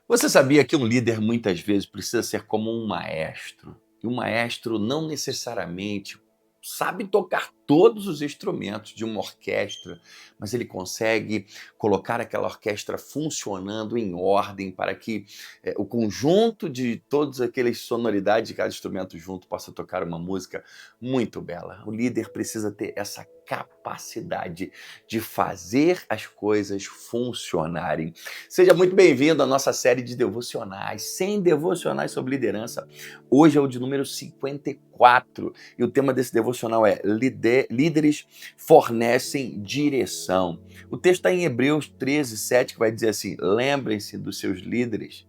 Você sabia que um líder muitas vezes precisa ser como um maestro? E um maestro não necessariamente sabe tocar todos os instrumentos de uma orquestra, mas ele consegue colocar aquela orquestra funcionando em ordem para que o conjunto de todas aquelas sonoridades de cada instrumento junto possa tocar uma música muito bela. O líder precisa ter essa capacidade de fazer as coisas funcionarem. Seja muito bem-vindo à nossa série de devocionais, 100 devocionais sobre liderança. Hoje é o de número 54 e o tema desse devocional é Líderes fornecem direção. O texto está em Hebreus 13, 7, que vai dizer assim: lembrem-se dos seus líderes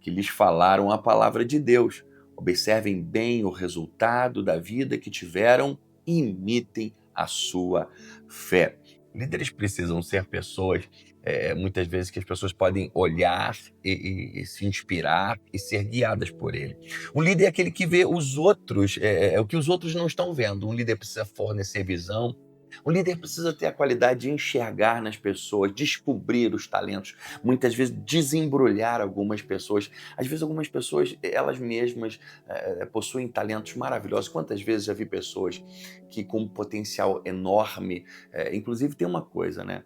que lhes falaram a palavra de Deus. Observem bem o resultado da vida que tiveram e imitem a sua fé. Líderes precisam ser pessoas, muitas vezes, que as pessoas podem olhar e se inspirar e ser guiadas por ele. Um líder é aquele que vê os outros, o que os outros não estão vendo. Um líder precisa fornecer visão. Um líder precisa ter a qualidade de enxergar nas pessoas, descobrir os talentos, muitas vezes desembrulhar algumas pessoas. Às vezes algumas pessoas, elas mesmas, possuem talentos maravilhosos. Quantas vezes já vi pessoas que com um potencial enorme, inclusive tem uma coisa, né?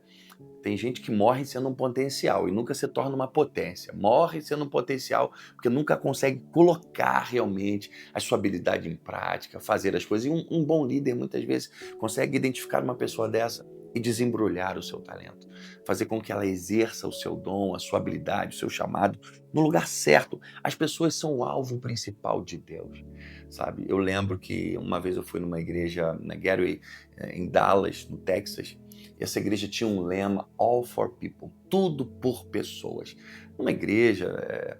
Tem gente que morre sendo um potencial e nunca se torna uma potência. Morre sendo um potencial porque nunca consegue colocar realmente a sua habilidade em prática, fazer as coisas. E um bom líder, muitas vezes, consegue identificar uma pessoa dessa e desembrulhar o seu talento. Fazer com que ela exerça o seu dom, a sua habilidade, o seu chamado no lugar certo. As pessoas são o alvo principal de Deus, sabe? Eu lembro que uma vez eu fui numa igreja na Gateway, em Dallas, no Texas, e essa igreja tinha um lema, All for People, tudo por pessoas. Uma igreja,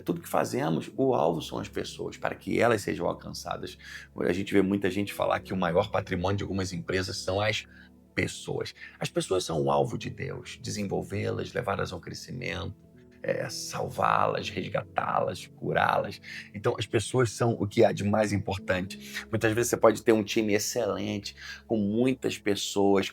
tudo que fazemos, o alvo são as pessoas, para que elas sejam alcançadas. A gente vê muita gente falar que o maior patrimônio de algumas empresas são as pessoas. As pessoas são o alvo de Deus, desenvolvê-las, levá-las ao crescimento, salvá-las, resgatá-las, curá-las. Então, as pessoas são o que há de mais importante. Muitas vezes você pode ter um time excelente, com muitas pessoas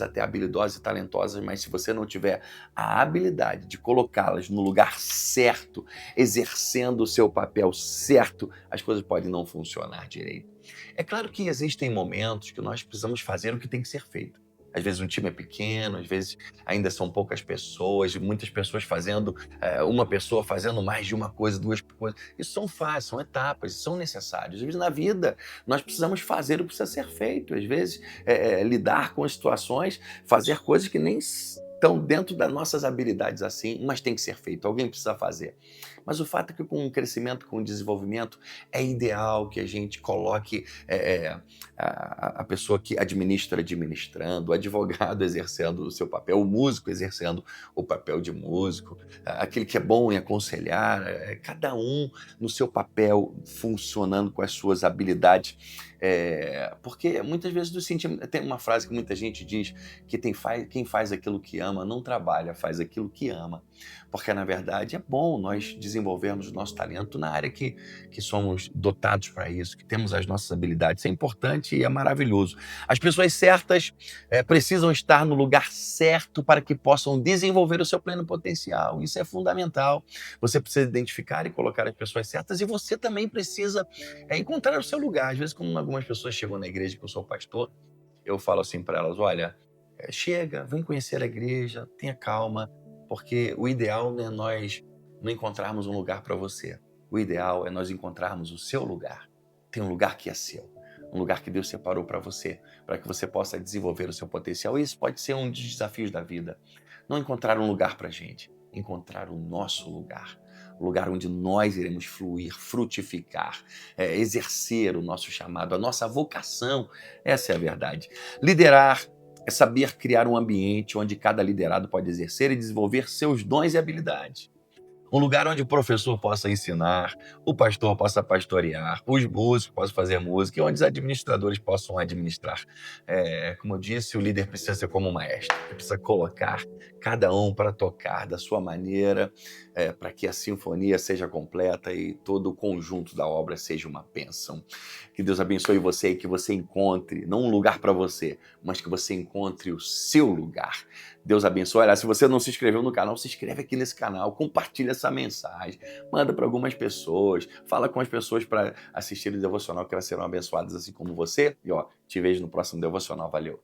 até habilidosas e talentosas, mas se você não tiver a habilidade de colocá-las no lugar certo, exercendo o seu papel certo, as coisas podem não funcionar direito. É claro que existem momentos que nós precisamos fazer o que tem que ser feito. Às vezes um time é pequeno, às vezes ainda são poucas pessoas, muitas pessoas fazendo, uma pessoa fazendo mais de uma coisa, duas coisas. Isso são fases, são etapas, são necessários. Às vezes na vida nós precisamos fazer o que precisa ser feito. Às vezes lidar com as situações, fazer coisas que nem estão dentro das nossas habilidades assim, mas tem que ser feito, alguém precisa fazer. Mas o fato é que com o crescimento, com o desenvolvimento, é ideal que a gente coloque a pessoa que administra administrando, o advogado exercendo o seu papel, o músico exercendo o papel de músico, aquele que é bom em aconselhar, cada um no seu papel, funcionando com as suas habilidades. Porque muitas vezes nos sentimos. Tem uma frase que muita gente diz que quem faz aquilo que ama não trabalha, faz aquilo que ama. Porque, na verdade, é bom nós desenvolvermos o nosso talento na área que somos dotados para isso, que temos as nossas habilidades. Isso é importante e é maravilhoso. As pessoas certas precisam estar no lugar certo para que possam desenvolver o seu pleno potencial. Isso é fundamental. Você precisa identificar e colocar as pessoas certas e você também precisa encontrar o seu lugar. Às vezes, quando algumas pessoas chegam na igreja que eu sou pastor, eu falo assim para elas: olha, chega, vem conhecer a igreja, tenha calma, porque o ideal não é nós não encontrarmos um lugar para você. O ideal é nós encontrarmos o seu lugar. Tem um lugar que é seu, um lugar que Deus separou para que você possa desenvolver o seu potencial. E isso pode ser um dos desafios da vida. Não encontrar um lugar para a gente, encontrar o nosso lugar. O lugar onde nós iremos fluir, frutificar, exercer o nosso chamado, a nossa vocação. Essa é a verdade. Liderar é saber criar um ambiente onde cada liderado pode exercer e desenvolver seus dons e habilidades. Um lugar onde o professor possa ensinar, o pastor possa pastorear, os músicos possam fazer música e onde os administradores possam administrar. Como eu disse, o líder precisa ser como um maestro, ele precisa colocar cada um para tocar da sua maneira, para que a sinfonia seja completa e todo o conjunto da obra seja uma bênção. Que Deus abençoe você e que você encontre, não um lugar para você, mas que você encontre o seu lugar Deus abençoe. Olha, se você não se inscreveu no canal, se inscreve aqui nesse canal, compartilha essa mensagem, manda para algumas pessoas, fala com as pessoas para assistirem o devocional, que elas serão abençoadas assim como você. E ó, te vejo no próximo devocional. Valeu!